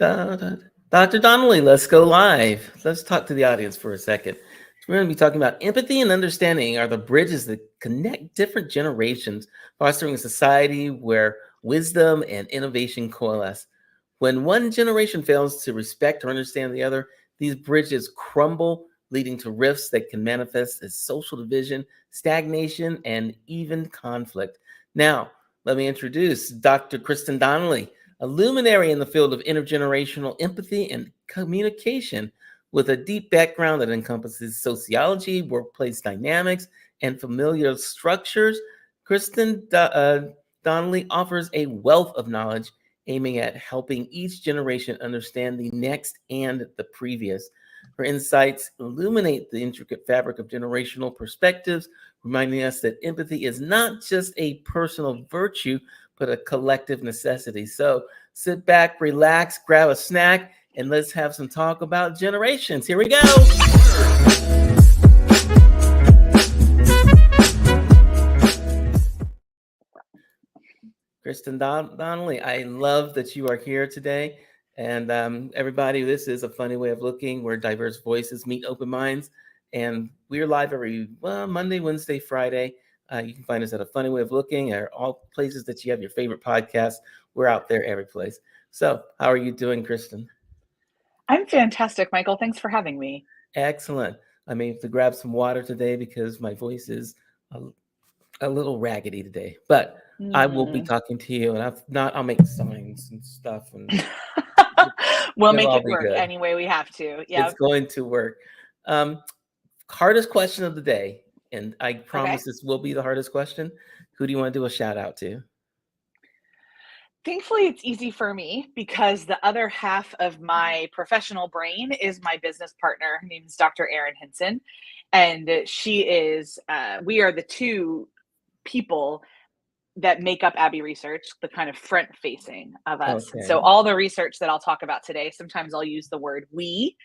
Da, da. Dr. Donnelly, let's go live. Let's talk to the audience for a second. We're going to be talking about empathy and understanding are the bridges that connect different generations, fostering a society where wisdom and innovation coalesce. When one generation fails to respect or understand the other, these bridges crumble, leading to rifts that can manifest as social division, stagnation, and even conflict. Now, let me introduce Dr. Kristen Donnelly, a luminary in the field of intergenerational empathy and communication with a deep background that encompasses sociology, workplace dynamics, and familial structures. Donnelly offers a wealth of knowledge aiming at helping each generation understand the next and the previous. Her insights illuminate the intricate fabric of generational perspectives, reminding us that empathy is not just a personal virtue, but a collective necessity. So sit back, relax, grab a snack, and let's have some talk about generations. Here we go. Kristen Donnelly, I love that you are here today. And everybody, this is A Funny Way of Looking, where diverse voices meet open minds. And we're live every Monday, Wednesday, Friday. You can find us at A Funny Way of Looking, or all places that you have your favorite podcasts. We're out there every place. So how are you doing, Kristen? I'm fantastic, Michael. Thanks for having me. Excellent. I may have to grab some water today because my voice is a little raggedy today, but I will be talking to you, and I'll make signs and stuff, and We'll it'll make all it be work good. any way we have to. Yeah. It's going to work. Hardest question of the day, and I promise this will be the hardest question. Who do you want to do a shout out to? Thankfully, it's easy for me because the other half of my professional brain is my business partner. Her name is Dr. Erin Hinson, and we are the two people that make up Abbey Research, the kind of front facing of us. Okay. So all the research that I'll talk about today, sometimes I'll use the word we,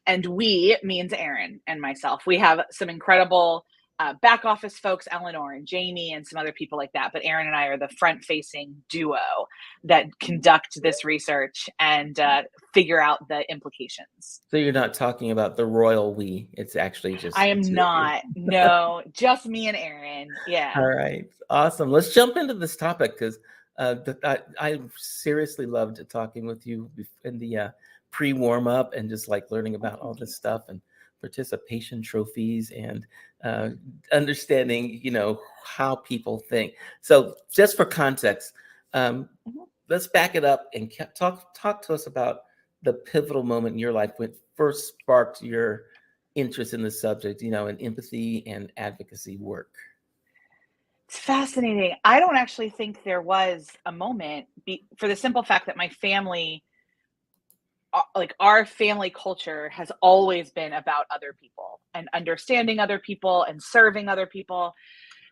and we means Erin and myself. We have some incredible back office folks, Eleanor and Jamie and some other people like that. But Erin and I are the front facing duo that conduct this research and figure out the implications. So you're not talking about the royal we. It's actually just I am not. No, just me and Erin. Yeah. All right. Awesome. Let's jump into this topic because I seriously loved talking with you in the pre-warm up and just like learning about all this stuff and participation trophies and understanding, how people think. So just for context, let's back it up and talk to us about the pivotal moment in your life when it first sparked your interest in the subject, in empathy and advocacy work. It's fascinating. I don't actually think there was a moment for the simple fact that my family, like our family culture, has always been about other people and understanding other people and serving other people.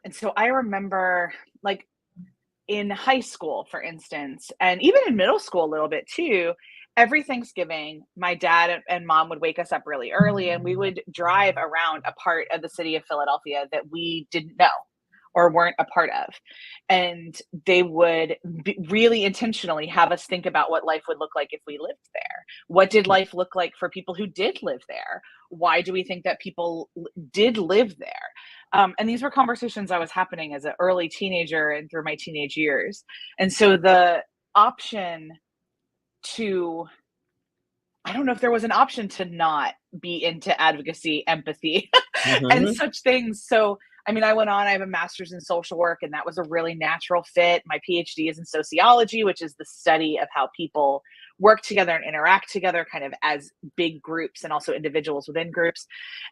And so I remember, like, in high school, for instance, and even in middle school a little bit too, every Thanksgiving, my dad and mom would wake us up really early and we would drive around a part of the city of Philadelphia that we didn't know or weren't a part of. And they would really intentionally have us think about what life would look like if we lived there. What did life look like for people who did live there? Why do we think that people did live there? And these were conversations I was happening as an early teenager and through my teenage years. And so the option I don't know if there was an option to not be into advocacy, empathy, and such things. So, I mean, I have a master's in social work, and that was a really natural fit. My PhD is in sociology, which is the study of how people work together and interact together kind of as big groups and also individuals within groups.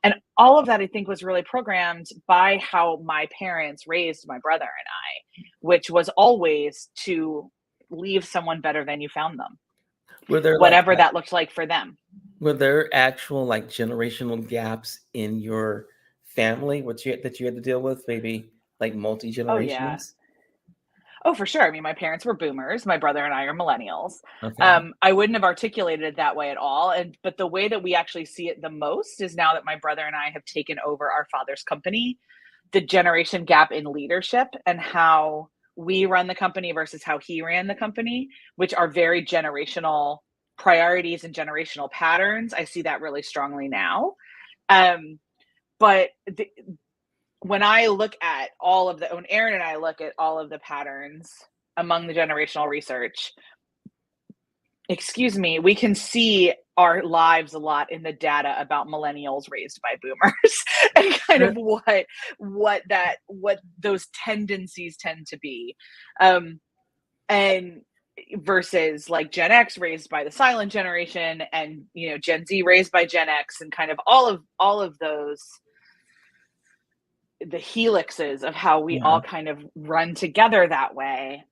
And all of that, I think, was really programmed by how my parents raised my brother and I, which was always to leave someone better than you found them. Were there whatever that looked like for them. Were there actual generational gaps in your family that you had to deal with? Maybe like multi-generations? Oh, yeah. Oh, for sure. I mean, my parents were boomers. My brother and I are millennials. Okay. I wouldn't have articulated it that way at all. But the way that we actually see it the most is now that my brother and I have taken over our father's company, the generation gap in leadership and how we run the company versus how he ran the company, which are very generational priorities and generational patterns. I see that really strongly now. But when I look at when Aaron and I look at all of the patterns among the generational research, we can see our lives a lot in the data about millennials raised by boomers and kind of what those tendencies tend to be. And versus like Gen X raised by the silent generation, and Gen Z raised by Gen X, and kind of all of those, the helixes of how we all kind of run together that way.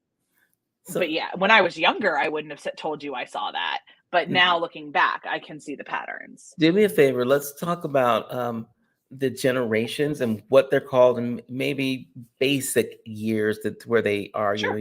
But yeah, when I was younger, I wouldn't have told you I saw that. But now looking back, I can see the patterns. Do me a favor. Let's talk about the generations and what they're called, and maybe basic years where they are. Sure.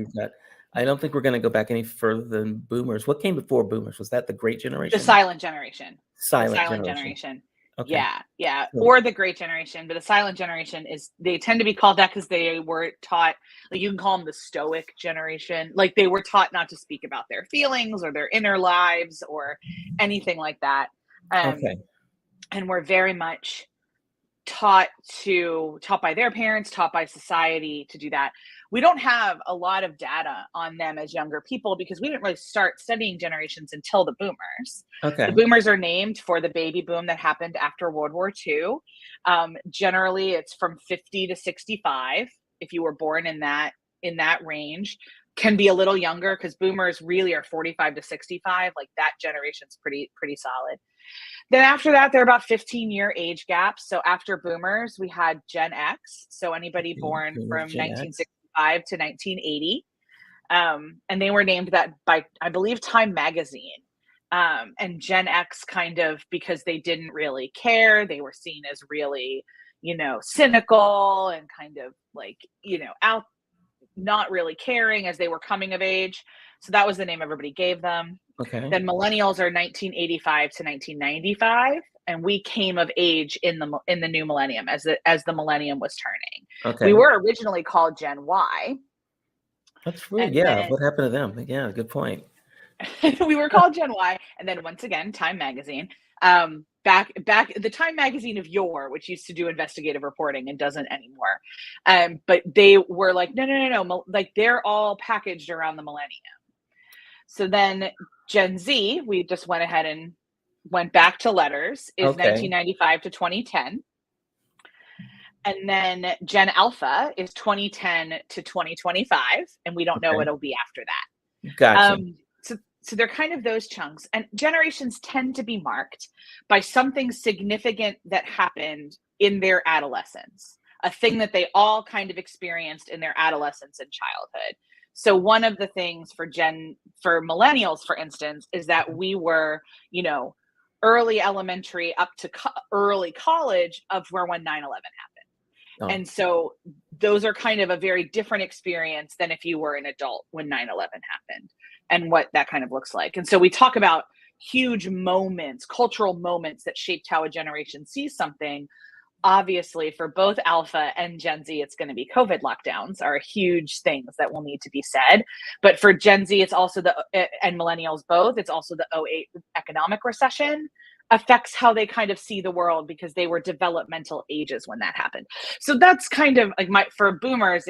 I don't think we're going to go back any further than boomers. What came before boomers? Was that the Great Generation? The silent generation. Silent generation. Okay. Yeah. Or the Great Generation, but the silent generation they tend to be called that because they were taught, like you can call them the Stoic generation. Like they were taught not to speak about their feelings or their inner lives or anything like that. And we're very much taught by their parents, taught by society to do that. We don't have a lot of data on them as younger people because we didn't really start studying generations until the boomers. Okay. The boomers are named for the baby boom that happened after World War II. Generally, it's from 50 to 65. If you were born in that range, can be a little younger because boomers really are 45 to 65. Like that generation's pretty solid. Then after that, there are about 15-year age gaps. So after boomers, we had Gen X. So anybody born from 1965 to 1980. And they were named that by, I believe, Time Magazine. And Gen X kind of, because they didn't really care, they were seen as really, cynical and kind of like, out, not really caring as they were coming of age. So that was the name everybody gave them. Okay. Then millennials are 1985 to 1995, and we came of age in the new millennium as the millennium was turning. Okay. We were originally called Gen Y. That's weird. Yeah. What happened to them? Yeah, good point. We were called Gen Y, and then once again, Time Magazine. Back the Time Magazine of yore, which used to do investigative reporting and doesn't anymore. But they were like, no, like they're all packaged around the millennium. So then Gen Z, we just went ahead and went back to letters, is 1995 to 2010. And then Gen Alpha is 2010 to 2025, and we don't know what it'll be after that. Gotcha. So they're kind of those chunks. And generations tend to be marked by something significant that happened in their adolescence, a thing that they all kind of experienced in their adolescence and childhood. So one of the things for millennials, for instance, is that we were, early elementary up to early college of when 9/11 happened. Oh. And so those are kind of a very different experience than if you were an adult when 9/11 happened and what that kind of looks like. And so we talk about huge moments, cultural moments that shaped how a generation sees something. Obviously, for both Alpha and Gen Z, it's going to be COVID lockdowns are huge things that will need to be said. But for Gen Z, it's also and millennials both, it's also the 2008 economic recession affects how they kind of see the world because they were developmental ages when that happened. So that's kind of like for boomers,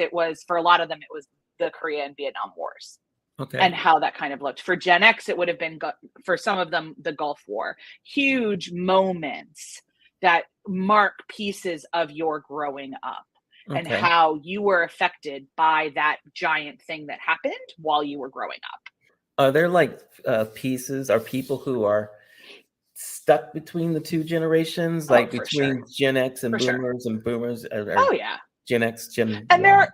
for a lot of them, it was the Korea and Vietnam Wars. Okay. And how that kind of looked. For Gen X, it would have been, for some of them, the Gulf War. Huge moments that mark pieces of your growing up and how you were affected by that giant thing that happened while you were growing up. Are there like pieces or people who are stuck between the two generations, like between Gen X and boomers and boomers? Gen X, Gen Y.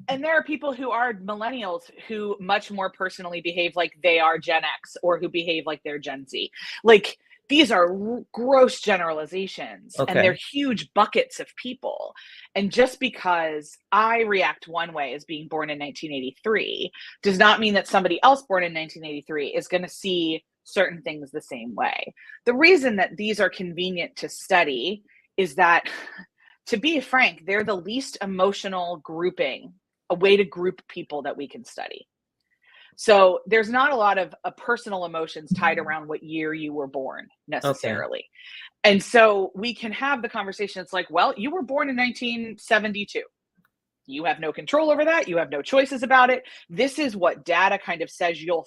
And there are people who are millennials who much more personally behave like they are Gen X or who behave like they're Gen Z. Like these are gross generalizations and they're huge buckets of people. And just because I react one way as being born in 1983 does not mean that somebody else born in 1983 is going to see certain things the same way. The reason that these are convenient to study is that, to be frank, they're the least emotional grouping, a way to group people that we can study. So there's not a lot of personal emotions tied around what year you were born Okay. necessarily. And so we can have the conversation. It's like, well, you were born in 1972. You have no control over that. You have no choices about it. This is what data kind of says you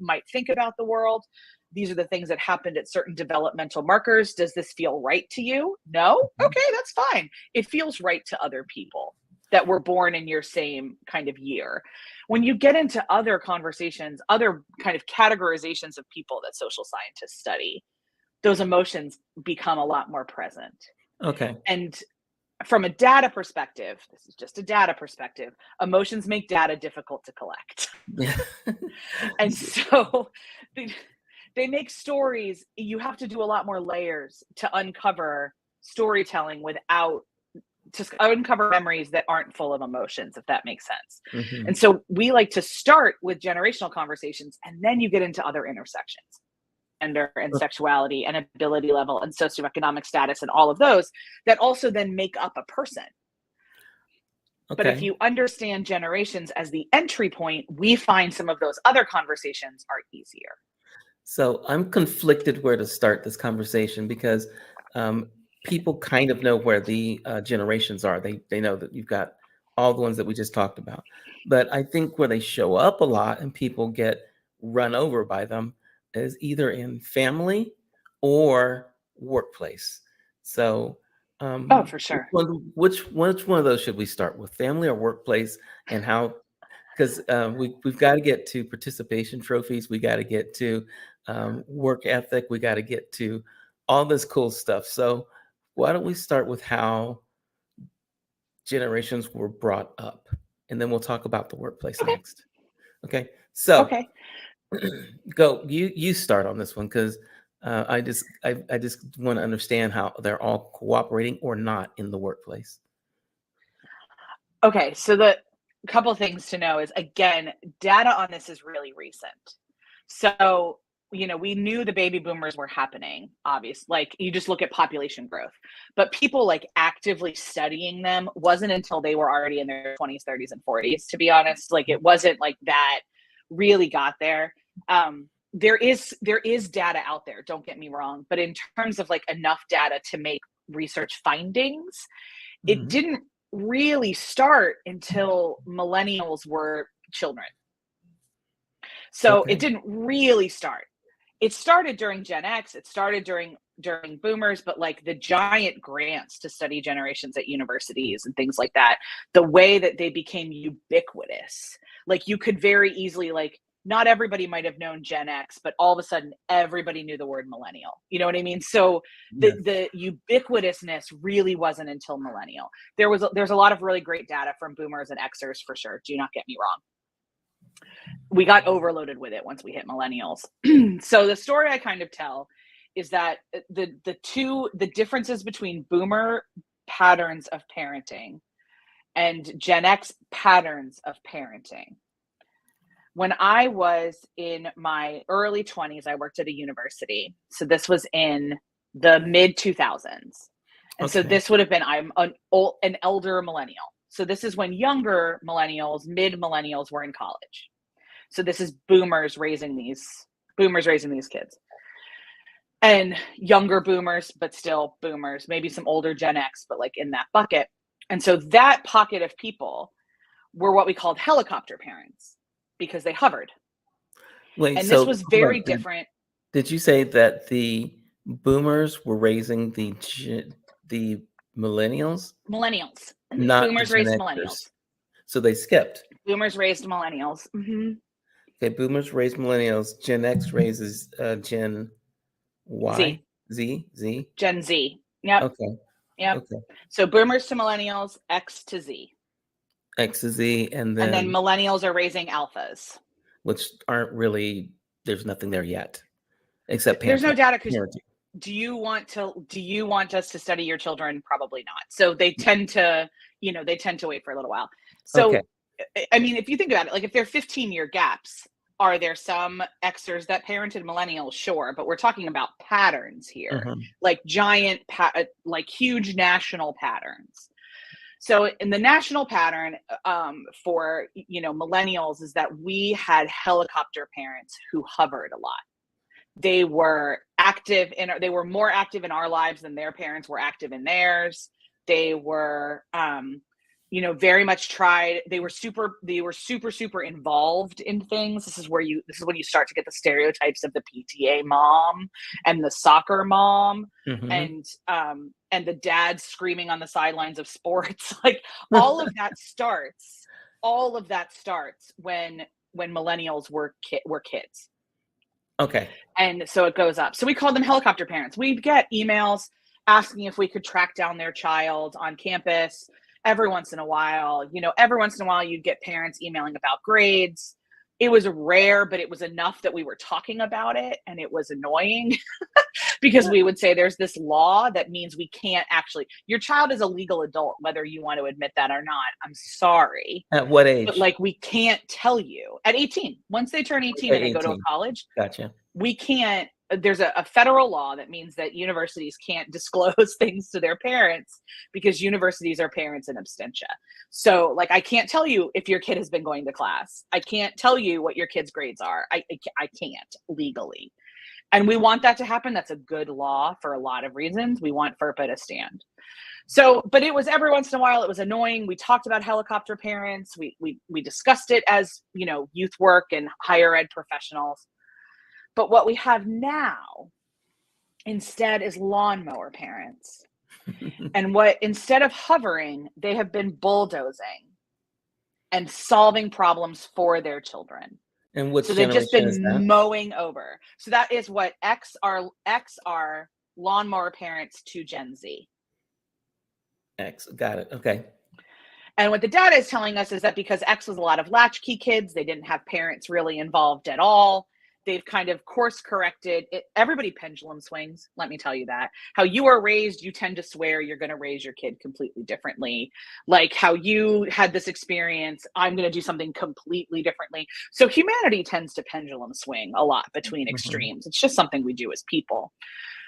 might think about the world. These are the things that happened at certain developmental markers. Does this feel right to you? No? Okay, that's fine. It feels right to other people that were born in your same kind of year. When you get into other conversations, other kind of categorizations of people that social scientists study, those emotions become a lot more present. Okay. And from a data perspective, this is just a data perspective, emotions make data difficult to collect. Yeah. And so they make stories, you have to do a lot more layers to uncover storytelling to uncover memories that aren't full of emotions, if that makes sense. Mhm. And so we like to start with generational conversations, and then you get into other intersections, gender and sexuality and ability level and socioeconomic status and all of those that also then make up a person. But if Okay. you understand generations as the entry point, we find some of those other conversations are easier. So I'm conflicted where to start this conversation because people kind of know where the generations are. They know that you've got all the ones that we just talked about. But I think where they show up a lot and people get run over by them is either in family or workplace. So Oh, for sure. which one of those should we start with, family or workplace, and how? Because we've got to get to participation trophies. We got to get to work ethic. We got to get to all this cool stuff. So why don't we start with how generations were brought up, and then we'll talk about the workplace Okay. next. Okay. So Okay. go. You start on this one because I just want to understand how they're all cooperating or not in the workplace. Okay. So the couple of things to know is, again, data on this is really recent. So, we knew the baby boomers were happening, obviously. Like, you just look at population growth, but people like actively studying them wasn't until they were already in their 20s, 30s, and 40s, to be honest. Like, it wasn't like that really got there. There is data out there, don't get me wrong, but in terms of like enough data to make research findings, it Mhm. didn't really start until millennials were children. So it Okay. didn't really start. It started during Gen X, it started during boomers, but like the giant grants to study generations at universities and things like that, the way that they became ubiquitous. Like, you could very easily, like, not everybody might have known Gen X, but all of a sudden everybody knew the word millennial. You know what I mean? So Yes. the ubiquitousness really wasn't until millennial. There's a lot of really great data from boomers and Xers for sure. Do not get me wrong. We got overloaded with it once we hit millennials. So the story I kind of tell is that the differences between boomer patterns of parenting and Gen X patterns of parenting. When I was in my early 20s, I worked at a university. So this was in the mid 2000s. And so Okay. this would have been, I'm an elder millennial. So this is when younger millennials, mid millennials were in college. So this is boomers raising these kids. And younger boomers, but still boomers, maybe some older Gen X, but like in that bucket. And so that pocket of people were what we called helicopter parents because they hovered. Wait, And this so was hold very on. different. Did you say that the boomers were raising the millennials, Millennials. not the Boomers Gen raised Xers? millennials. So they skipped. Boomers raised millennials. Okay, boomers raise millennials. Gen X raises Gen Y, Z. Z. Gen Z. Yep. Okay, Yep. okay. So boomers to millennials, X to Z. X to Z, and And then then millennials are raising alphas. which aren't really. There's nothing there yet, except There's no data because parenting. do you want us to study your children? Probably not. So they tend to wait for a little while. Okay. So I mean, if you think about it, like if they're 15-year gaps, are there some Xers that parented millennials? Sure, but we're talking about patterns here, Mhm. like like huge national patterns. So in the national pattern for, millennials is that we had helicopter parents who hovered a lot. They were they were more active in our lives than their parents were active in theirs. They were, very much tried. They were super involved in things. This is when you start to get the stereotypes of the PTA mom and the soccer mom and the dad screaming on the sidelines of sports. Like all of that starts when millennials were kids. Okay. And so it goes up. So we call them helicopter parents. We get emails asking if we could track down their child on campus every once in a while. Every once in a while you'd get parents emailing about grades. It was rare, but it was enough that we were talking about it, and it was annoying because we would say there's this law that means we can't your child is a legal adult, whether you want to admit that or not. I'm sorry. At what age? But we can't tell you at 18. Once they turn 18 and they go to a college, gotcha. We can't. There's a federal law that means that universities can't disclose things to their parents because universities are parents in absentia. So I can't tell you if your kid has been going to class. I can't tell you what your kid's grades are. I can't legally. And we want that to happen. That's a good law for a lot of reasons. We want FERPA to stand. So, but it was every once in a while, it was annoying. We talked about helicopter parents. We discussed it as, youth work and higher ed professionals. But what we have now instead is lawnmower parents. And instead of hovering, they have been bulldozing and solving problems for their children. And which so they've just been is that? mowing over. So that is what X are lawnmower parents to Gen Z. X, got it. Okay. And what the data is telling us is that because X was a lot of latchkey kids, they didn't have parents really involved at all. They've kind of course corrected it. Everybody pendulum swings. Let me tell you that. How you are raised, you tend to swear you're going to raise your kid completely differently. Like how you had this experience, I'm going to do something completely differently. So humanity tends to pendulum swing a lot between extremes. It's just something we do as people.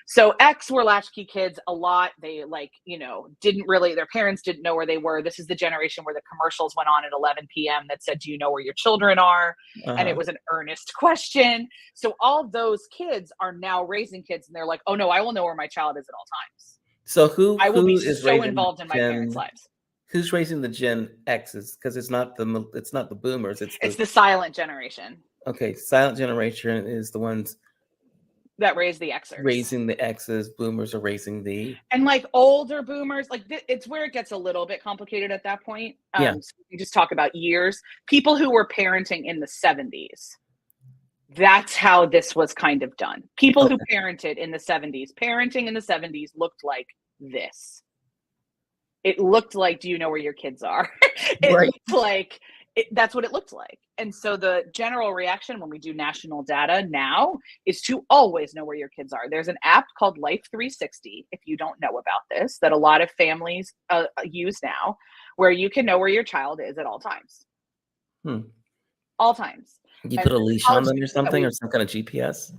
So X were latchkey kids a lot. They their parents didn't know where they were. This is the generation where the commercials went on at 11 p.m. that said, do you know where your children are? And it was an earnest question. So all those kids are now raising kids and they're like, oh no, I will know where my child is at all times. So I will be is so involved in my parents' lives. Who's raising the Gen X's? Because it's not the boomers. It's the silent generation. Okay. Silent generation is the ones that raise the Xers. Raising the X's, boomers are raising the... And older boomers, it's where it gets a little bit complicated at that point. So we just talk about years. People who were parenting in the 70s. That's how this was kind of done. People who parented in the 70s. Parenting in the 70s looked like this. It looked like, do you know where your kids are? Looked like... that's what it looked like. And so the general reaction when we do national data now is to always know where your kids are. There's an app called Life 360, if you don't know about this, that a lot of families use now, where you can know where your child is at all times. All times. You put a leash on them or something, or some kind of GPS?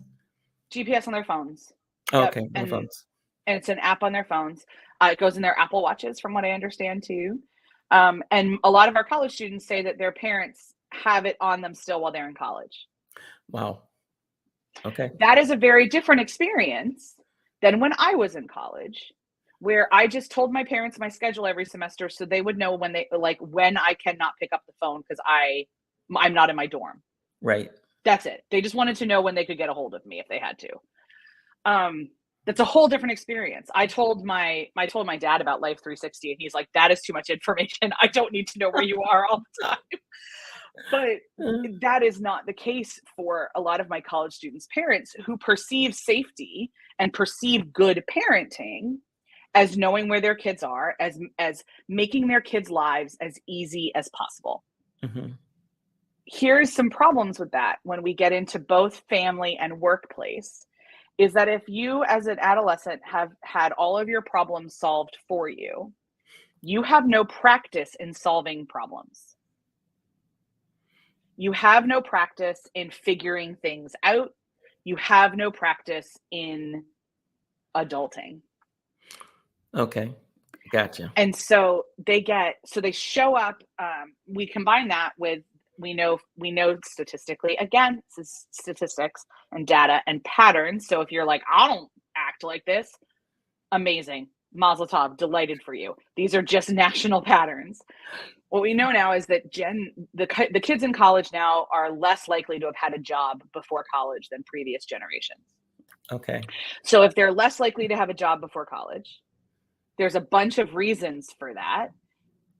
GPS on their phones. Oh, okay, on the phones. And it's an app on their phones. It goes in their Apple Watches, from what I understand, too. And a lot of our college students say that their parents have it on them still while they're in college. Wow. Okay. That is a very different experience than when I was in college, where I just told my parents my schedule every semester so they would know when I cannot pick up the phone because I'm not in my dorm. Right. That's it. They just wanted to know when they could get a hold of me if they had to. That's a whole different experience. I told my dad about Life 360 and he's like, that is too much information. I don't need to know where you are all the time. But that is not the case for a lot of my college students' parents who perceive safety and perceive good parenting as knowing where their kids are, as making their kids' lives as easy as possible. Here's some problems with that when we get into both family and workplace. Is that if you as an adolescent have had all of your problems solved for you, you have no practice in solving problems. You have no practice in figuring things out. You have no practice in adulting. Okay. Gotcha. And so they show up. We combine that with, we know statistically, again, this is statistics and data and patterns. So if you're like, I don't act like this, amazing. Mazel tov, delighted for you. These are just national patterns. What we know now is that the kids in college now are less likely to have had a job before college than previous generations. Okay. So if they're less likely to have a job before college, there's a bunch of reasons for that.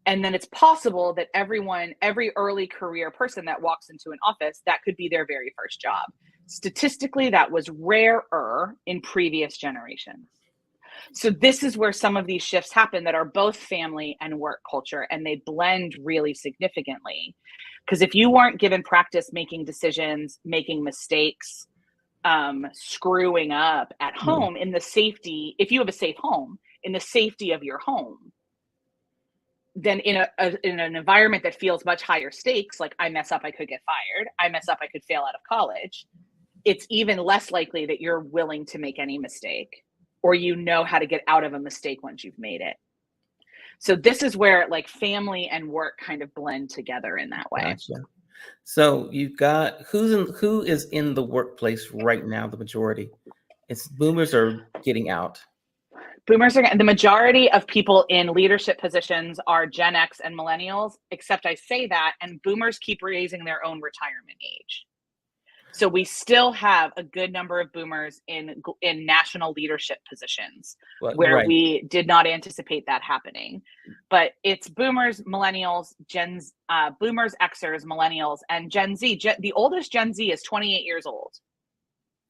And then it's possible that every early career person that walks into an office, that could be their very first job. Statistically, that was rarer in previous generations. So this is where some of these shifts happen that are both family and work culture, and they blend really significantly. Because if you weren't given practice making decisions, making mistakes, screwing up at home in the safety, if you have a safe home, in the safety of your home, then in an environment that feels much higher stakes, like I mess up, I could get fired, I mess up, I could fail out of college, it's even less likely that you're willing to make any mistake, or you know how to get out of a mistake once you've made it. So this is where like family and work kind of blend together in that way. Gotcha. So you've got who is in the workplace right now? The majority, it's boomers are getting out. Boomers are, the majority of people in leadership positions are Gen X and millennials, except I say that, and boomers keep raising their own retirement age. So we still have a good number of boomers in national leadership positions where we did not anticipate that happening. But it's boomers, millennials, boomers, Xers, millennials, and Gen Z. The oldest Gen Z is 28 years old.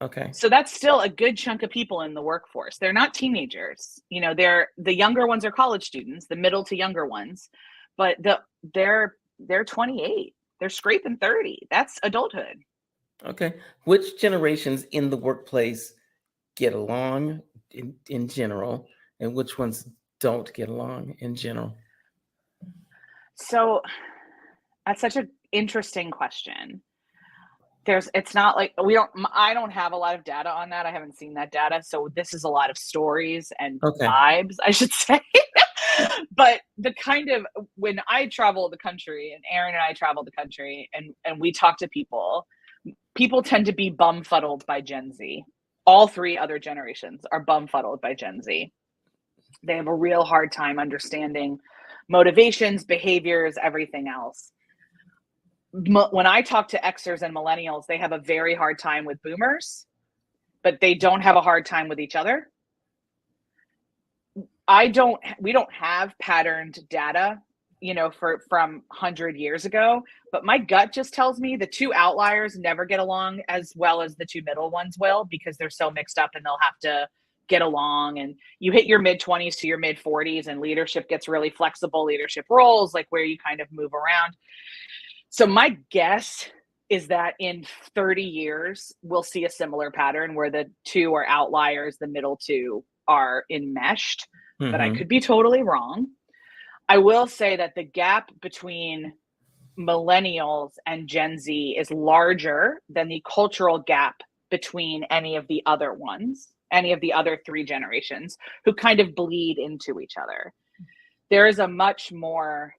Okay. So that's still a good chunk of people in the workforce. They're not teenagers. You know, the younger ones are college students, the middle to younger ones, but they're 28. They're scraping 30. That's adulthood. Okay. Which generations in the workplace get along in general, and which ones don't get along in general? So that's such an interesting question. It's not like I don't have a lot of data on that. I haven't seen that data. So this is a lot of stories and vibes, I should say. But the kind of, when I travel the country, and Aaron and I travel the country, and we talk to people tend to be bumfuddled by Gen Z. All three other generations are bumfuddled by Gen Z. They have a real hard time understanding motivations, behaviors, everything else. When I talk to Xers and millennials, they have a very hard time with boomers, but they don't have a hard time with each other. We don't have patterned data, you know, from 100 years ago, but my gut just tells me the two outliers never get along as well as the two middle ones will, because they're so mixed up and they'll have to get along. And you hit your mid-20s to your mid-40s and leadership gets really flexible, leadership roles, like where you kind of move around. So my guess is that in 30 years, we'll see a similar pattern where the two are outliers, the middle two are enmeshed, but I could be totally wrong. I will say that the gap between millennials and Gen Z is larger than the cultural gap between any of the other three generations, who kind of bleed into each other. There is a much more,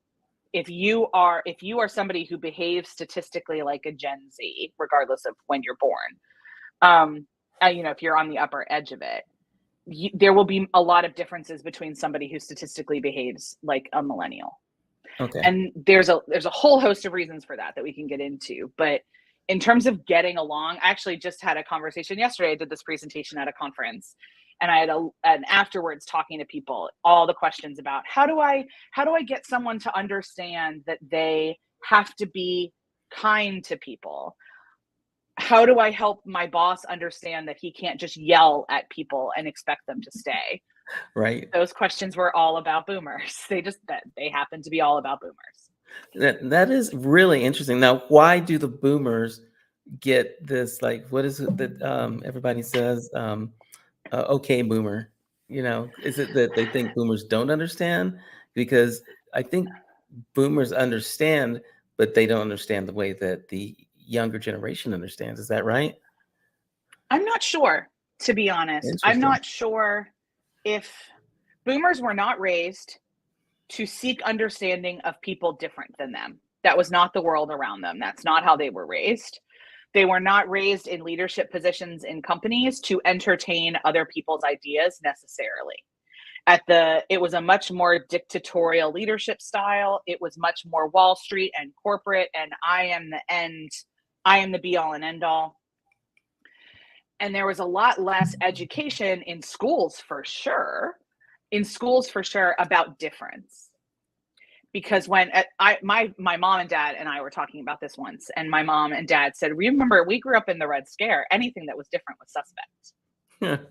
if you are somebody who behaves statistically like a Gen Z, regardless of when you're born, you know, if you're on the upper edge of it, there will be a lot of differences between somebody who statistically behaves like a millennial. Okay. And there's a whole host of reasons for that we can get into. But in terms of getting along, I actually just had a conversation yesterday. I did this presentation at a conference, and I had an afterwards talking to people, all the questions about how do I get someone to understand that they have to be kind to people? How do I help my boss understand that he can't just yell at people and expect them to stay? Right. Those questions were all about boomers. They happen to be all about boomers. That is really interesting. Now, why do the boomers get this? Like, what is it that everybody says? Okay, boomer. You know, is it that they think boomers don't understand? Because I think boomers understand, but they don't understand the way that the younger generation understands. Is that right? I'm not sure, to be honest. I'm not sure if boomers were not raised to seek understanding of people different than them. That was not the world around them. That's not how they were raised. They were not raised in leadership positions in companies to entertain other people's ideas necessarily. It was a much more dictatorial leadership style. It was much more Wall Street and corporate, and I am the end, I am the be all and end all. And there was a lot less education in schools for sure, about difference. Because when my mom and dad and I were talking about this once, and my mom and dad said, remember, we grew up in the Red Scare. Anything that was different was suspect.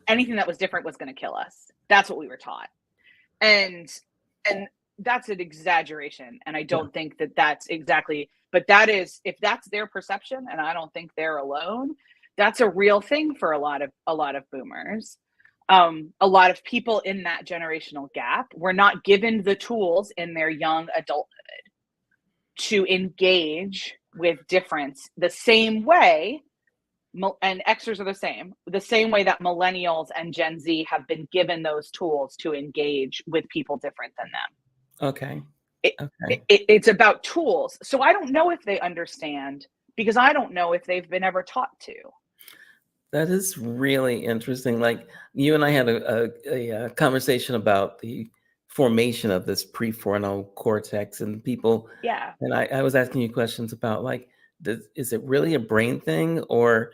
Anything that was different was going to kill us. That's what we were taught. And that's an exaggeration. And I don't think that that's exactly, but that is, if that's their perception, and I don't think they're alone, that's a real thing for a lot of boomers. A lot of people in that generational gap were not given the tools in their young adulthood to engage with difference the same way, and Xers are the same way that millennials and Gen Z have been given those tools to engage with people different than them. Okay. It's about tools. So I don't know if they understand, because I don't know if they've been ever taught to. That is really interesting. Like, you and I had a conversation about the formation of this prefrontal cortex and people. Yeah. And I was asking you questions about, like, is it really a brain thing or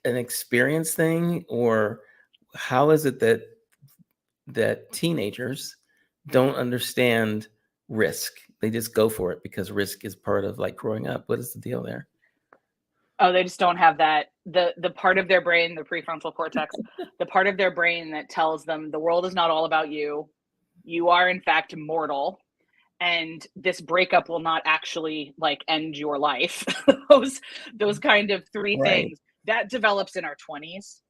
an experience thing, or how is it that teenagers don't understand risk? They just go for it because risk is part of, like, growing up. What is the deal there? Oh, they just don't have that, the part of their brain, the prefrontal cortex, the part of their brain that tells them the world is not all about you. You are in fact mortal, and this breakup will not actually, like, end your life. those kind of three things that develops in our 20s,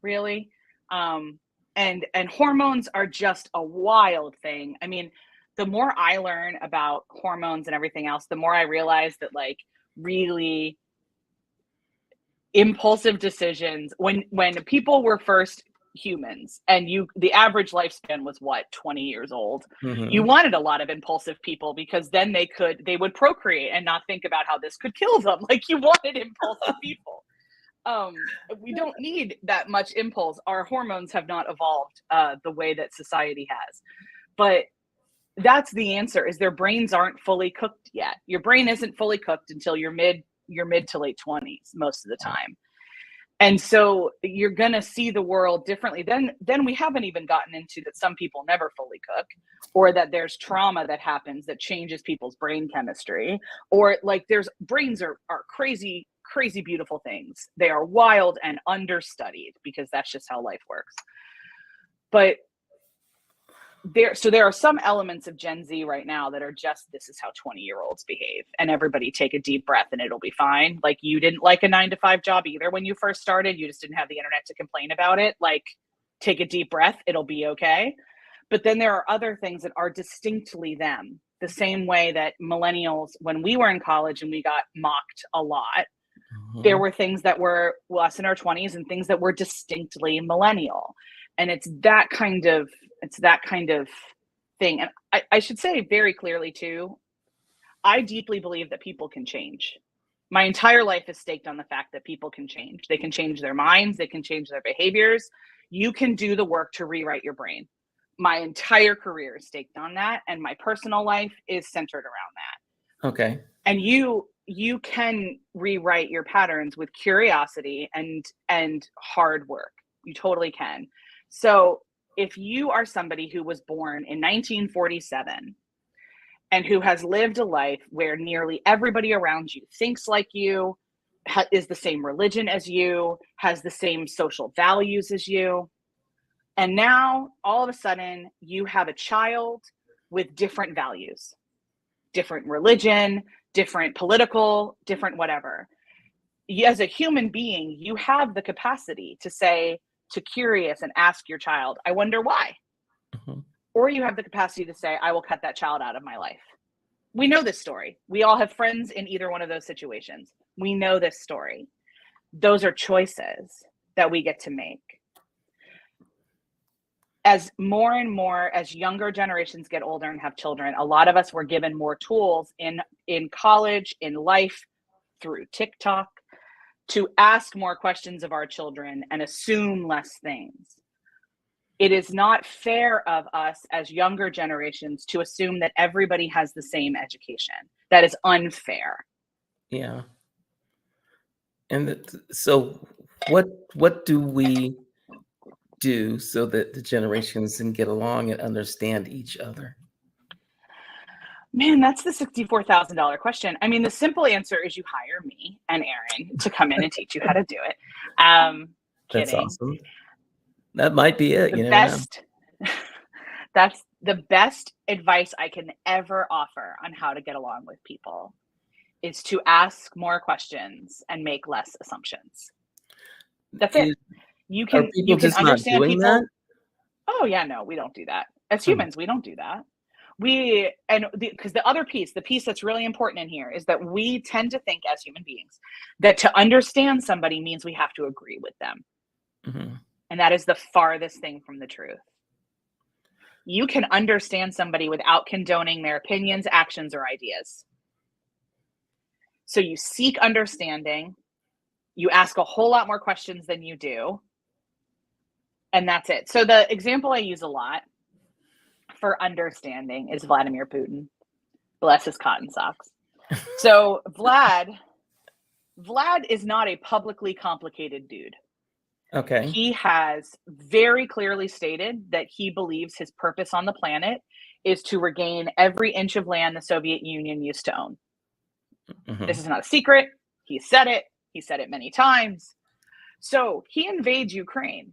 really. And hormones are just a wild thing. I mean, the more I learn about hormones and everything else, the more I realize that, like, really impulsive decisions, when people were first humans and the average lifespan was 20 years old, you wanted a lot of impulsive people, because then they would procreate and not think about how this could kill them. Like, you wanted impulsive people. We don't need that much impulse. Our hormones have not evolved the way that society has. But that's the answer, is their brains aren't fully cooked yet. Your brain isn't fully cooked until your mid to late 20s most of the time. And so you're going to see the world differently. Then we haven't even gotten into that some people never fully cook, or that there's trauma that happens that changes people's brain chemistry, or, like, brains are crazy beautiful things. They are wild and understudied, because that's just how life works. But there are some elements of Gen Z right now that are just, this is how 20-year-olds behave, and everybody take a deep breath and it'll be fine. Like, you didn't like a 9-to-5 job either when you first started. You just didn't have the internet to complain about it. Like, take a deep breath, it'll be okay. But then there are other things that are distinctly them, the same way that millennials, when we were in college and we got mocked a lot, there were things that were us in our 20s and things that were distinctly millennial. And it's that kind of thing. And I should say very clearly too, I deeply believe that people can change. My entire life is staked on the fact that people can change. They can change their minds. They can change their behaviors. You can do the work to rewrite your brain. My entire career is staked on that. And my personal life is centered around that. Okay. And you can rewrite your patterns with curiosity and hard work. You totally can. So if you are somebody who was born in 1947 and who has lived a life where nearly everybody around you thinks like you, is the same religion as you, has the same social values as you, and now all of a sudden you have a child with different values, different religion, different political, different whatever. As a human being, you have the capacity to say, to curious and ask your child, I wonder why. Or you have the capacity to say, I will cut that child out of my life. We know this story. We all have friends in either one of those situations. We know this story. Those are choices that we get to make. as more and more, as younger generations get older and have children, a lot of us were given more tools in college, in life, through TikTok, to ask more questions of our children and assume less things. It is not fair of us as younger generations to assume that everybody has the same education. That is unfair. Yeah. And so what do we do so that the generations can get along and understand each other? Man, that's the $64,000 question. I mean, the simple answer is you hire me and Aaron to come in and teach you how to do it. That's Kidding. awesome. That might be it. You The never know. best, that's the best advice I can ever offer on how to get along with people is to ask more questions and make less assumptions. That's it. You Are can people just not understand doing people. that? Oh yeah, no, we don't do that. As Hmm. humans, we don't do that. Because the other piece, the piece that's really important in here is that we tend to think as human beings that to understand somebody means we have to agree with them. Hmm. And that is the farthest thing from the truth. You can understand somebody without condoning their opinions, actions, or ideas. So you seek understanding, you ask a whole lot more questions than you do, and that's it. So the example I use a lot for understanding is Vladimir Putin. Bless his cotton socks. So Vlad is not a publicly complicated dude. Okay. He has very clearly stated that he believes his purpose on the planet is to regain every inch of land the Soviet Union used to own. Hmm. This is not a secret. He said it. He said it many times. So he invades Ukraine.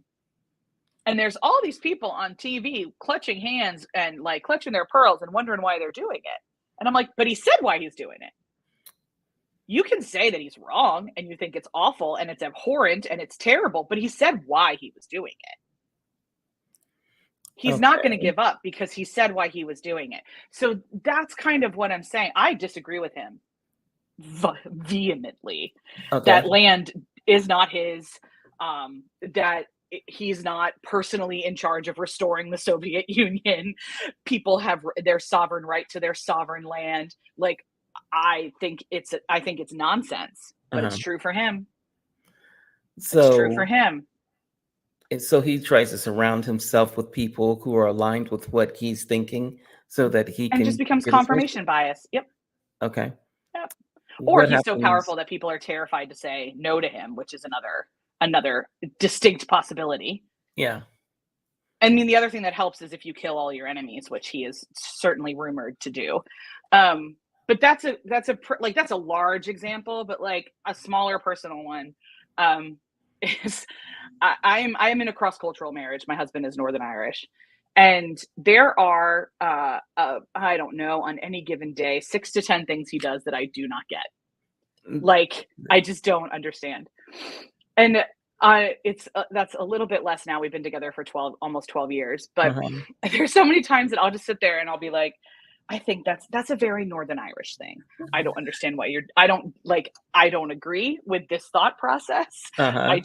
And there's all these people on TV clutching hands and like clutching their pearls and wondering why they're doing it. And I'm like, but he said why he's doing it. You can say that he's wrong and you think it's awful and it's abhorrent and it's terrible, but he said why he was doing it. He's not going to give up because he said why he was doing it. So that's kind of what I'm saying. I disagree with him vehemently. Okay. That land is not his, that he's not personally in charge of restoring the Soviet Union. People have their sovereign right to their sovereign land. Like, I think it's nonsense, but it's true for him. It's true for him. And so he tries to surround himself with people who are aligned with what he's thinking so that he And can just becomes get his way. confirmation bias. Yep. Okay. Yep. Or What he's so happens? powerful that people are terrified to say no to him, which is another distinct possibility. Yeah. I mean, the other thing that helps is if you kill all your enemies, which he is certainly rumored to do. But that's a large example, but like a smaller personal one is I am in a cross-cultural marriage. My husband is Northern Irish, and there are I don't know, on any given day 6 to 10 things he does that I do not get. Like, I just don't understand. And it's that's a little bit less now. We've been together for almost 12 years, but there's so many times that I'll just sit there and I'll be like, I think that's a very Northern Irish thing. I don't understand why I don't agree with this thought process. I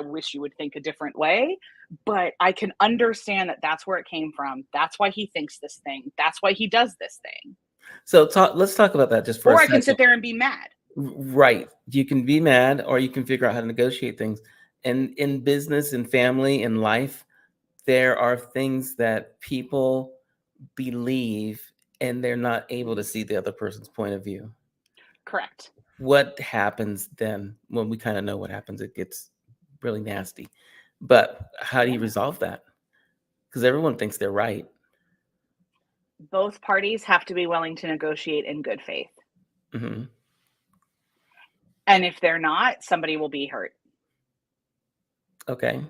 wish you would think a different way, but I can understand that that's where it came from. That's why he thinks this thing. That's why he does this thing. So let's talk about that just for a second. Or I can sit there and be mad. Right. You can be mad or you can figure out how to negotiate things. And in business and family and life, there are things that people believe and they're not able to see the other person's point of view. Correct. What happens then when we kind of know what happens? It gets really nasty. But how do you resolve that? Because everyone thinks they're right. Both parties have to be willing to negotiate in good faith. Mm-hmm. And if they're not, somebody will be hurt. Okay.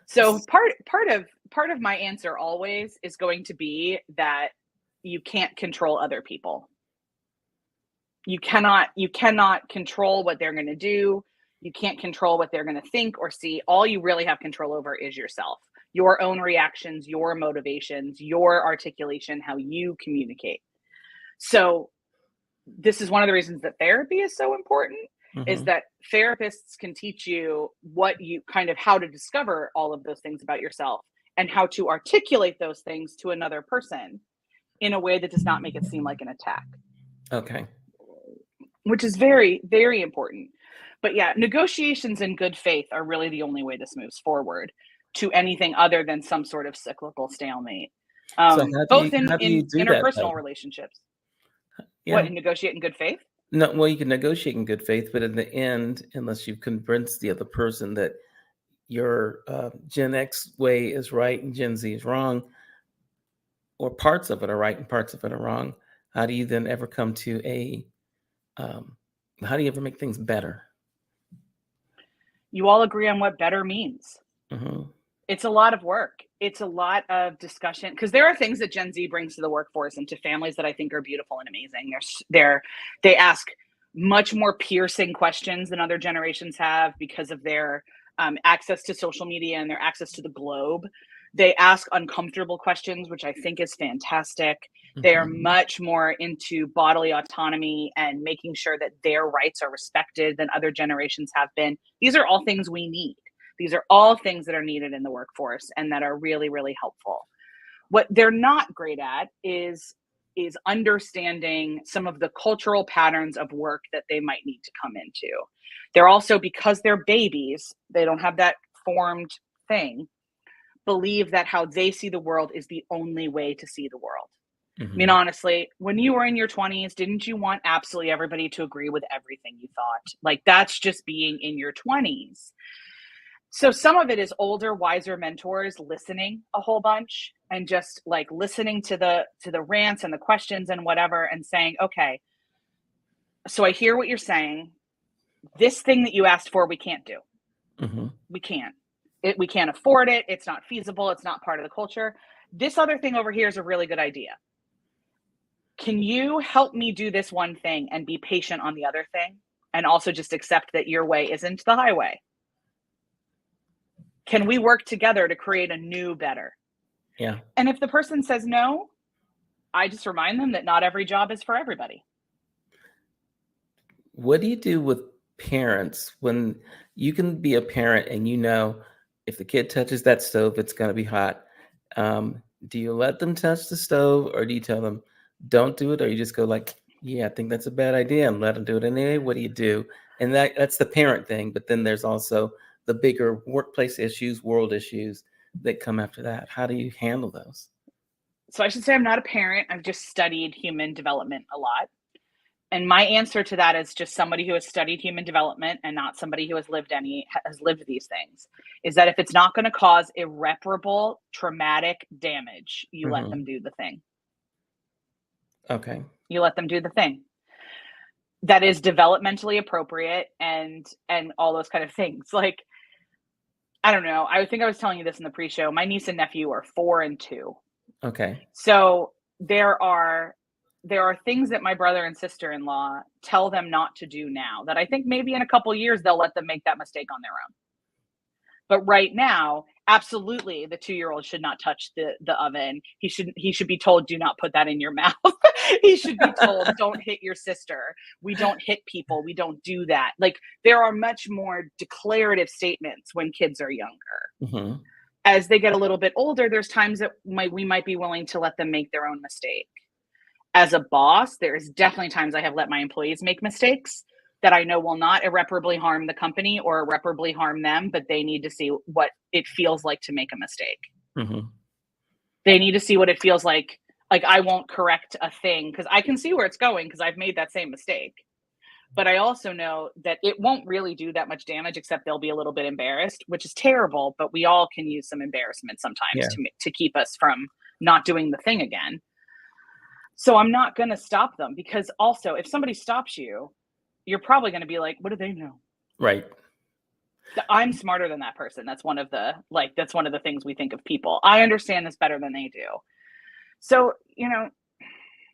So part of my answer always is going to be that you can't control other people. You cannot control what they're going to do. You can't control what they're going to think or see. All you really have control over is yourself, your own reactions, your motivations, your articulation, how you communicate. So this is one of the reasons that therapy is so important, is Mhm. that therapists can teach you what you kind of how to discover all of those things about yourself and how to articulate those things to another person in a way that does not make it seem like an attack, Okay. which is very, very important. But yeah, negotiations in good faith are really the only way this moves forward to anything other than some sort of cyclical stalemate. So Both in how do you do that though? interpersonal relationships. What, Yeah. negotiate in good faith? No, well, you can negotiate in good faith, but in the end, unless you've convinced the other person that your Gen X way is right and Gen Z is wrong, or parts of it are right and parts of it are wrong, how do you then ever come to a um, how do you ever make things better? You all agree on what better means. Hmm. It's a lot of work. It's a lot of discussion because there are things that Gen Z brings to the workforce and to families that I think are beautiful and amazing. They ask much more piercing questions than other generations have because of their access to social media and their access to the globe. They ask uncomfortable questions, which I think is fantastic. They are Hmm. much more into bodily autonomy and making sure that their rights are respected than other generations have been. These are all things we need. These are all things that are needed in the workforce and that are really, really helpful. What they're not great at is understanding some of the cultural patterns of work that they might need to come into. They're also, because they're babies, they don't have that formed thing, believe that how they see the world is the only way to see the world. I mean, Hmm. honestly, when you were in your 20s, didn't you want absolutely everybody to agree with everything you thought? Like, that's just being in your 20s. So some of it is older, wiser mentors listening a whole bunch and just like listening to the rants and the questions and whatever and saying, okay, so I hear what you're saying. This thing that you asked for, we can't do. Hmm. We can't. We can't afford it. It's not feasible. It's not part of the culture. This other thing over here is a really good idea. Can you help me do this one thing and be patient on the other thing? And also just accept that your way isn't the highway. Can we work together to create a new better? Yeah. And if the person says no, I just remind them that not every job is for everybody. What do you do with parents when you can be a parent and you know if the kid touches that stove, it's going to be hot? Do you let them touch the stove or do you tell them don't do it? Or you just go like, yeah, I think that's a bad idea and let them do it anyway? What do you do? And that's the parent thing. But then there's also the bigger workplace issues, world issues that come after that. How do you handle those? So I should say I'm not a parent. I've just studied human development a lot. And my answer to that is just somebody who has studied human development and not somebody who has lived these things is that if it's not going to cause irreparable traumatic damage, you let Hmm. them do the thing. Okay. You let them do the thing that is developmentally appropriate and all those kind of things. Like, I don't know. I think I was telling you this in the pre-show. My niece and nephew are 4 and 2. Okay. So there are things that my brother and sister-in-law tell them not to do now that I think maybe in a couple years they'll let them make that mistake on their own. But right now, absolutely, the 2-year-old should not touch the oven. He should be told, do not put that in your mouth. He should be told, don't hit your sister. We don't hit people. We don't do that. Like, there are much more declarative statements when kids are younger. Hmm. As they get a little bit older, there's times that we might be willing to let them make their own mistake. As a boss, there's definitely times I have let my employees make mistakes that I know will not irreparably harm the company or irreparably harm them, but they need to see what it feels like to make a mistake. Hmm. They need to see what it feels like. Like, I won't correct a thing because I can see where it's going because I've made that same mistake. But I also know that it won't really do that much damage except they'll be a little bit embarrassed, which is terrible, but we all can use some embarrassment sometimes Yeah. to keep us from not doing the thing again. So I'm not going to stop them because also if somebody stops you, you're probably going to be like, what do they know? Right. I'm smarter than that person. That's one of the things we think of people. I understand this better than they do. So,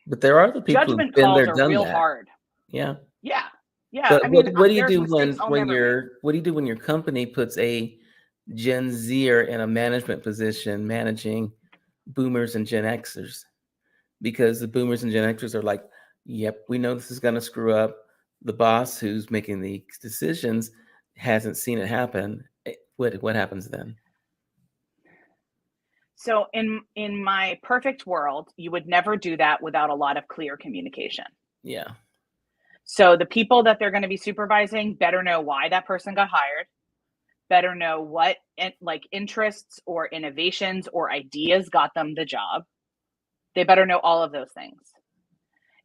But there are the people who've judgment been calls there, are done real that. hard. Yeah. Yeah. Yeah. I But mean, what do you there's do mistakes I'll never make. what do you do when your company puts a Gen Zer in a management position managing boomers and Gen Xers? Because the boomers and Gen Xers are like, yep, we know this is going to screw up. the boss who's making the decisions hasn't seen it happen, what happens then? So in my perfect world, you would never do that without a lot of clear communication. Yeah. So the people that they're going to be supervising better know why that person got hired, better know what like interests or innovations or ideas got them the job. They better know all of those things.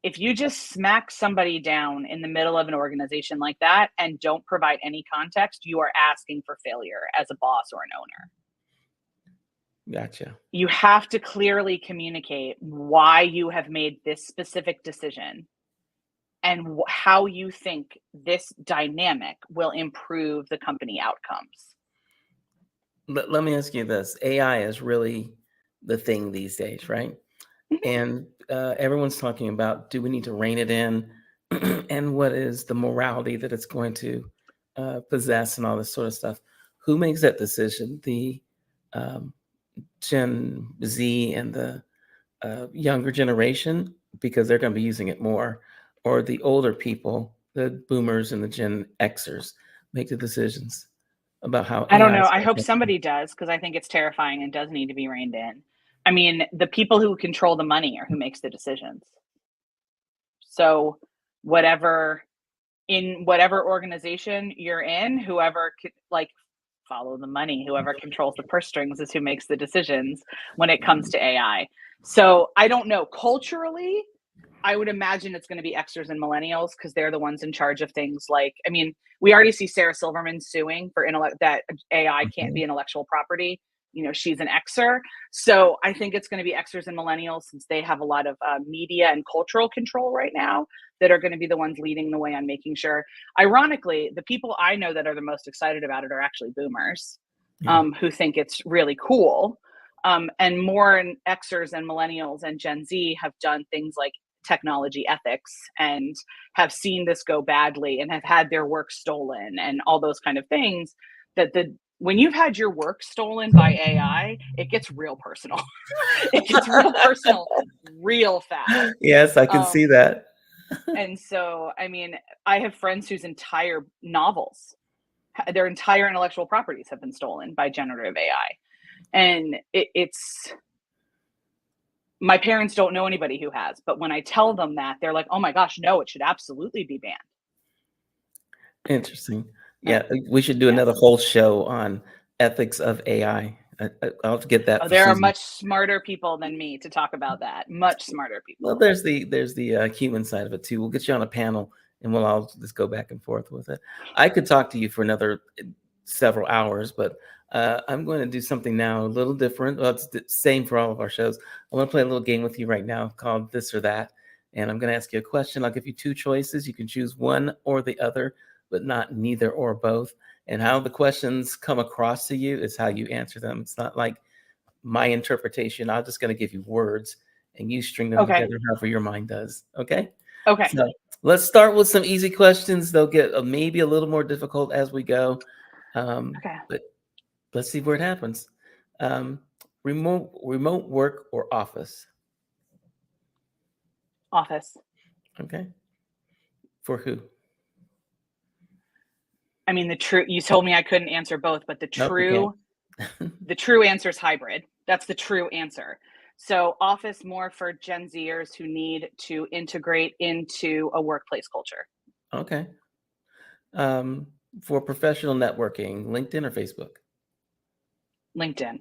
If you just smack somebody down in the middle of an organization like that and don't provide any context, you are asking for failure as a boss or an owner. Gotcha. You have to clearly communicate why you have made this specific decision and how you think this dynamic will improve the company outcomes. Let me ask you this. AI is really the thing these days, right? And everyone's talking about, do we need to rein it in? And what is the morality that it's going to possess and all this sort of stuff? Who makes that decision? The um, Gen Z and the younger generation, because they're going to be using it more, or the older people, the boomers and the Gen Xers, make the decisions about how I don't AI know. is I going to hope affect them. somebody does because I think it's terrifying and does need to be reined in. I mean, the people who control the money are who makes the decisions. So, whatever in whatever organization you're in, whoever like follow the money, whoever controls the purse strings is who makes the decisions when it comes to AI. So, I don't know. Culturally, I would imagine it's going to be Xers and millennials because they're the ones in charge of things like, I mean, we already see Sarah Silverman suing for that AI can't be Mhm. intellectual property. You know, she's an Xer. So I think it's going to be Xers and millennials since they have a lot of media and cultural control right now that are going to be the ones leading the way on making sure. Ironically, the people I know that are the most excited about it are actually boomers Yeah. who think it's really cool. And more Xers and millennials and Gen Z have done things like technology ethics and have seen this go badly and have had their work stolen and all those kind of things that the when you've had your work stolen by AI, it gets real personal. It gets real personal real fast. Yes, I can see Um, that. and so, I mean, I have friends whose entire novels, their entire intellectual properties have been stolen by generative AI. And it's my parents don't know anybody who has, but when I tell them that, they're like, "Oh my gosh, no, it should absolutely be banned." Interesting. Uh, Yeah, we should do yes. another whole show on ethics of AI. I'll have to get that Oh, for there are season. much smarter people than me to talk about that. Much smarter Well, people. there's the human side of it too. We'll get you on a panel, and we'll all just go back and forth with it. I could talk to you for another several hours, but I'm going to do something now a little different. Well, it's the same for all of our shows. I want to play a little game with you right now called This or That, and I'm going to ask you a question. I'll give you two choices. You can choose one or the other, but not neither or both. And how the questions come across to you is how you answer them. It's not like my interpretation. I'm just going to give you words and you string them Okay. together however your mind does. Okay. Okay. So let's start with some easy questions. They'll get maybe a little more difficult as we go. Okay. But let's see where it happens. Um, remote work or office. Office. Okay. For who? I mean, the true, you told me I couldn't answer both, but Nope, you can't. the true answer is hybrid. That's the true answer. So office more for Gen Zers who need to integrate into a workplace culture. Okay. Um, for professional networking, LinkedIn or Facebook? LinkedIn.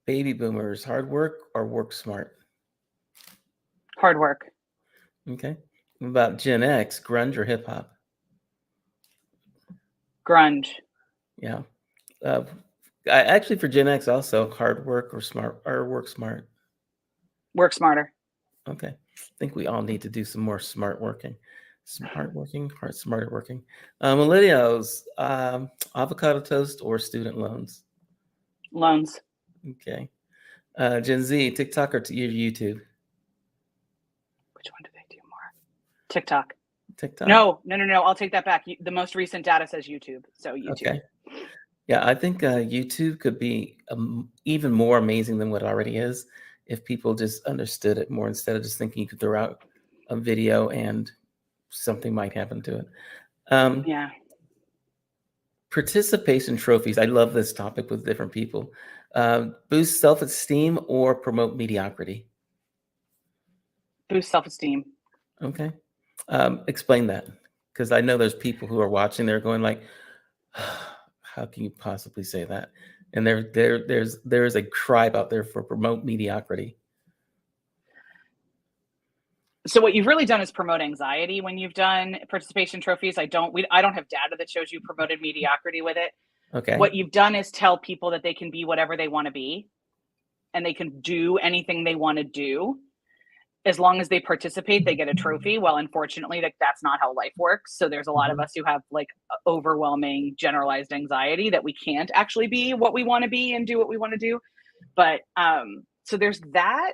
Baby boomers, hard work or work smart? Hard work. Okay. What about Gen X, grunge or hip hop? Grunge. Yeah. Uh, actually, for Gen X, also hard work or smart or work smart. Work smarter. Okay. I think we all need to do some more smart working. Smart working, or smarter working. Millennials, avocado toast or student loans. Loans. Okay. Gen Z, TikTok or YouTube? Which one do they do more? TikTok. TikTok. No. I'll take that back. The most recent data says YouTube. So YouTube. Okay. Yeah, I think YouTube could be even more amazing than what it already is if people just understood it more instead of just thinking you could throw out a video and something might happen to it. Um, Yeah. Participation trophies. I love this topic with different people. Boost self-esteem or promote mediocrity? Boost self-esteem. Okay. Explain that, because I know there's people who are watching. They're going like, "How can you possibly say that?" And there's a tribe out there for promote mediocrity. So what you've really done is promote anxiety when you've done participation trophies. I don't have data that shows you promoted mediocrity with it. Okay. What you've done is tell people that they can be whatever they want to be and they can do anything they want to do. As long as they participate, they get a trophy. Well, unfortunately, that's not how life works. So there's a lot of us who have like overwhelming generalized anxiety that we can't actually be what we want to be and do what we want to do. But so there's that.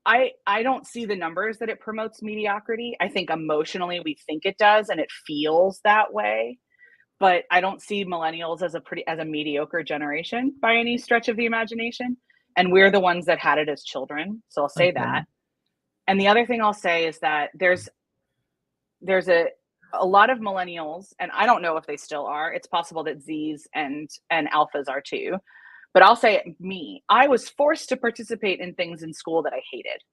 I don't see the numbers that it promotes mediocrity. I think emotionally we think it does and it feels that way. But I don't see millennials as a mediocre generation by any stretch of the imagination. And we're the ones that had it as children. So I'll say that. And the other thing I'll say is that there's a lot of millennials, and I don't know if they still are. It's possible that Z's and alphas are too. But I'll say me. I was forced to participate in things in school that I hated.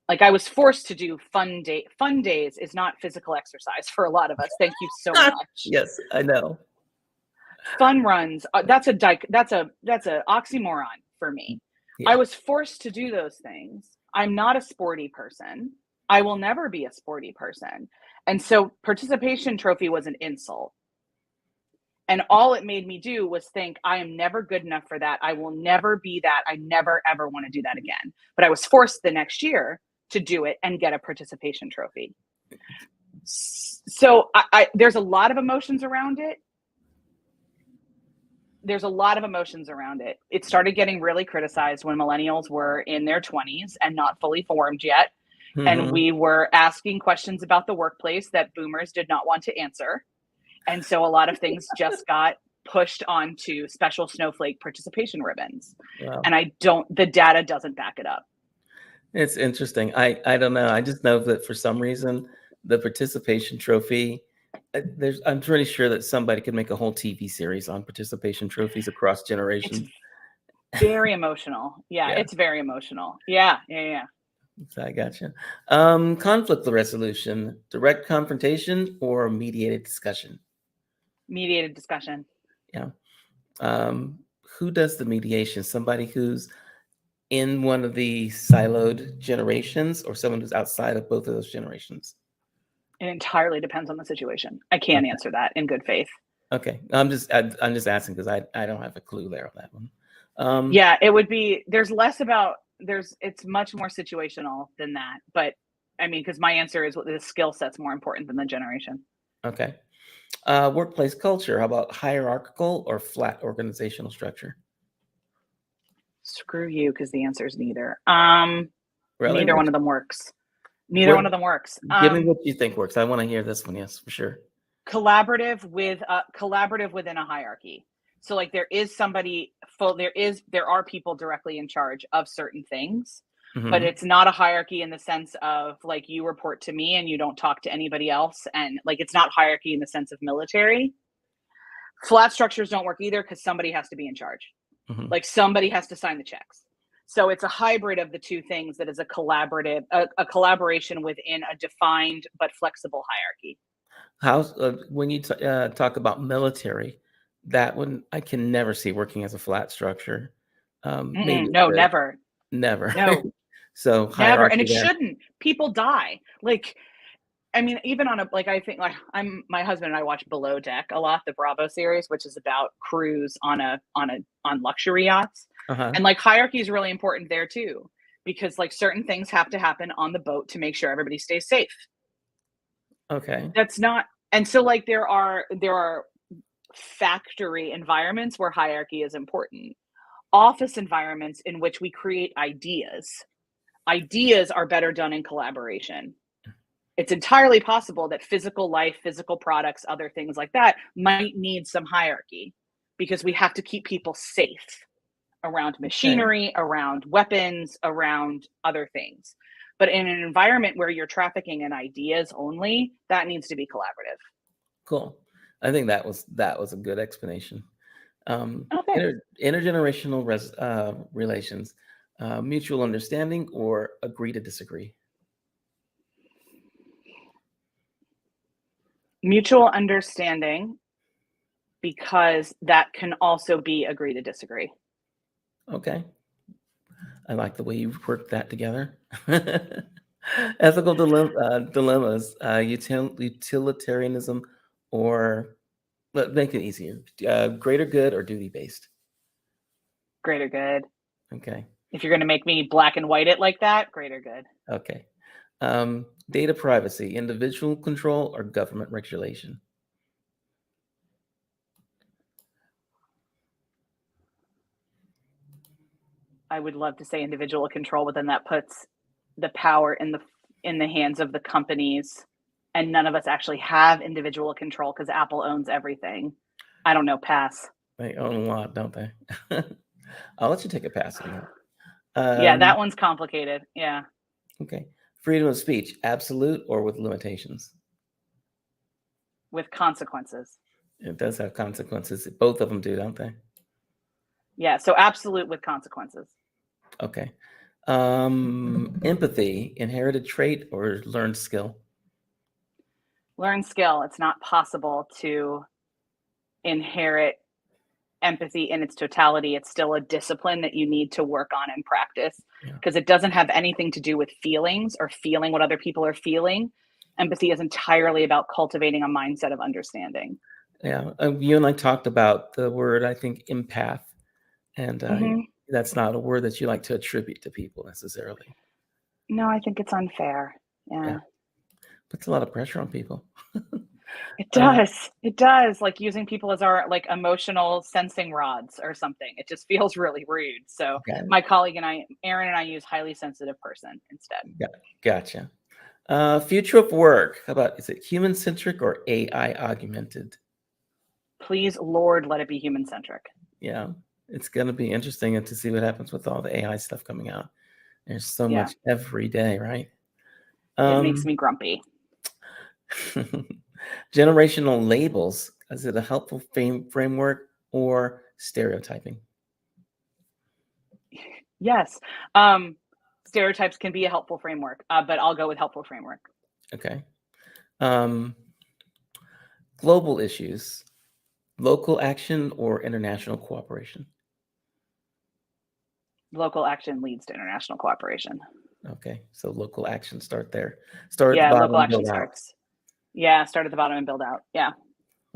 Like I was forced to do fun day. Fun days is not physical exercise for a lot of us. Thank you so much. Yes, I know. Fun runs. That's a oxymoron for me. Yeah. I was forced to do those things. I'm not a sporty person. I will never be a sporty person. And so participation trophy was an insult. And all it made me do was think, I am never good enough for that. I will never be that. I never, ever want to do that again. But I was forced the next year to do it and get a participation trophy. So there's a lot of emotions around it. It started getting really criticized when millennials were in their 20s and not fully formed yet. And we were asking questions about the workplace that boomers did not want to answer. And so a lot of things just got pushed onto special snowflake participation ribbons. Wow. And the data doesn't back it up. It's interesting. I don't know. I just know that for some reason, the participation trophy, I'm pretty sure that somebody could make a whole TV series on participation trophies across generations. It's very emotional. Yeah, it's very emotional. Yeah. So I gotcha. Conflict resolution, direct confrontation or mediated discussion? Mediated discussion. Yeah. Who does the mediation? Somebody who's in one of the siloed generations or someone who's outside of both of those generations? It entirely depends on the situation. I can't answer that in good faith. Okay. I'm just asking because I don't have a clue there on that one. Yeah, it would be, it's much more situational than that. But I mean, because my answer is the skill set's more important than the generation. Okay. Workplace culture. How about hierarchical or flat organizational structure? Screw you, because the answer is neither. Really? Neither one of them works. One of them works. Give me what you think works. I want to hear this one. Yes, for sure. Collaborative within a hierarchy. So like there are people directly in charge of certain things, but it's not a hierarchy in the sense of like you report to me and you don't talk to anybody else. And like, it's not hierarchy in the sense of military. Flat structures don't work either because somebody has to be in charge. Like somebody has to sign the checks. So it's a hybrid of the two things that is a collaboration within a defined but flexible hierarchy. When you talk about military, that one I can never see working as a flat structure. Never. No. So never, and it shouldn't. People die. Like, I mean, even on I think like my husband and I watch Below Deck a lot, the Bravo series, which is about crews on luxury yachts. And like hierarchy is really important there too, because like certain things have to happen on the boat to make sure everybody stays safe. Okay. And so like there are factory environments where hierarchy is important. Office environments in which we create ideas are better done in collaboration. It's entirely possible that physical life, physical products, other things like that might need some hierarchy because we have to keep people safe around machinery, around weapons, around other things. But in an environment where you're trafficking in ideas only, that needs to be collaborative. Cool. I think that was a good explanation. Oh, thanks. Intergenerational relations, mutual understanding, or agree to disagree. Mutual understanding, because that can also be agree to disagree. Okay. I like the way you've worked that together. Ethical dilemmas, utilitarianism, or make it easier. Greater good or duty based. Greater good. Okay. If you're going to make me black and white it like that, greater good. Okay. Data privacy, individual control or government regulation. I would love to say individual control, but then that puts the power in the hands of the companies, and none of us actually have individual control because Apple owns everything. I don't know. Pass. They own a lot, don't they? I'll let you take a pass if you want. Yeah, that one's complicated. Yeah. Okay. Freedom of speech, absolute or with limitations? With consequences. It does have consequences. Both of them do, don't they? Yeah. So absolute with consequences. Okay. Empathy, inherited trait or learned skill? Learned skill. It's not possible to inherit empathy in its totality. It's still a discipline that you need to work on and practice, because it doesn't have anything to do with feelings or feeling what other people are feeling. Empathy is entirely about cultivating a mindset of understanding. Yeah. You and I talked about the word, I think, empath. And that's not a word that you like to attribute to people necessarily. No, I think it's unfair. Yeah. Puts a lot of pressure on people. It does. It does. Like using people as our like emotional sensing rods or something. It just feels really rude. So my colleague and I, Aaron and I, use highly sensitive person instead. Gotcha. Future of work. How about, is it human centric or AI augmented? Please, Lord, let it be human centric. Yeah, it's going to be interesting to see what happens with all the AI stuff coming out. There's so much every day, right? It makes me grumpy. Generational labels. Is it a helpful framework or stereotyping? Yes. Stereotypes can be a helpful framework, but I'll go with helpful framework. Okay. Global issues, local action or international cooperation? Local action leads to international cooperation. Okay, so local action, start there. Start Yeah, at the bottom local and action build out. starts. Yeah, start at the bottom and build out. Yeah.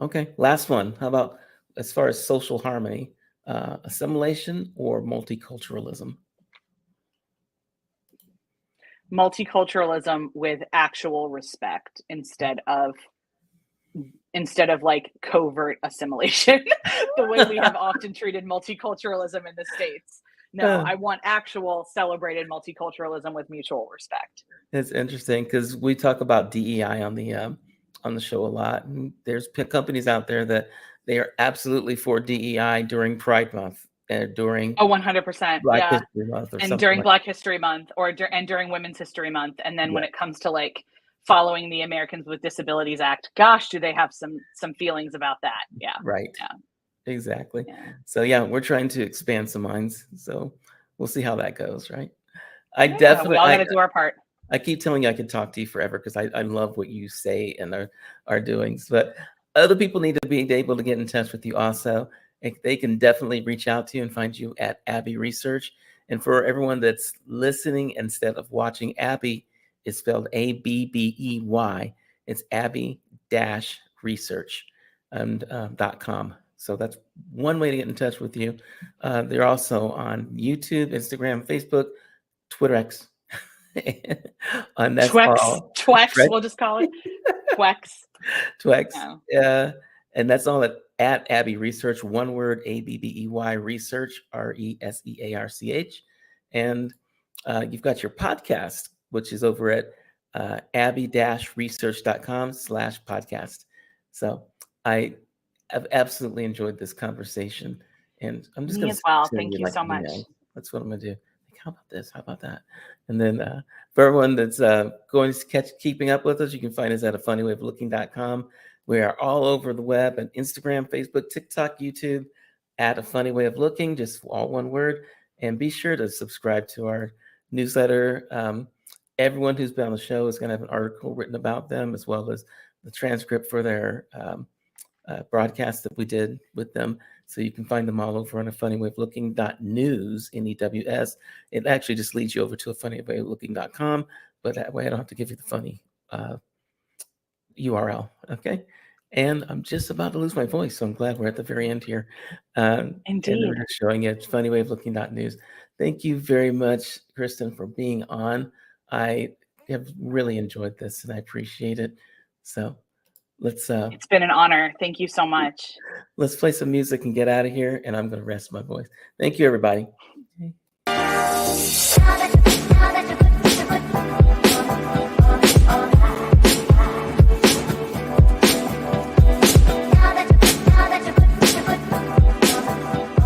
Okay, last one. How about as far as social harmony, assimilation or multiculturalism? Multiculturalism with actual respect instead of like covert assimilation, the way we have often treated multiculturalism in the States. No, I want actual celebrated multiculturalism with mutual respect. It's interesting because we talk about DEI on the show a lot, and there's companies out there that they are absolutely for DEI during Pride Month and during 100%, Black yeah, History Month, or and something during like Black History Month, and during Women's History Month, and then when it comes to like following the Americans with Disabilities Act, gosh, do they have some feelings about that? Yeah, right. Yeah. Exactly. Yeah. So yeah, we're trying to expand some minds. So we'll see how that goes, right? We all got to do our part. I keep telling you I could talk to you forever because I love what you say and are doing. But other people need to be able to get in touch with you also. They can definitely reach out to you and find you at Abbey Research. And for everyone that's listening instead of watching, Abbey is spelled ABBEY. It's Abbey-research and .com. So that's one way to get in touch with you. They're also on YouTube, Instagram, Facebook, Twitter X. And that's all. Twex, we'll just call it Twex. Twex. And that's all at Abbey Research, one word, ABBEY Research, RESEARCH. And you've got your podcast, which is over at abby-research.com/podcast. So I have absolutely enjoyed this conversation. And I'm just going to well. Thank you so much. That's what I'm going to do. how about this? How about that? And then for everyone that's going to keeping up with us, you can find us at afunnywayoflooking.com. We are all over the web and Instagram, Facebook, TikTok, YouTube, at A Funny Way of Looking, just all one word. And be sure to subscribe to our newsletter. Everyone who's been on the show is going to have an article written about them, as well as the transcript for their broadcast that we did with them. So you can find them all over on afunnywayoflooking.news, N-E-W-S. It actually just leads you over to afunnywayoflooking.com, but that way I don't have to give you the funny URL, okay? And I'm just about to lose my voice, so I'm glad we're at the very end here. And Indeed. we're just showing it, funnywayoflooking.news. Thank you very much, Kristen, for being on. I have really enjoyed this, and I appreciate it. So let's It's been an honor. Thank you so much. let's play some music and get out of here, and I'm going to rest my voice. Thank you, everybody. Okay.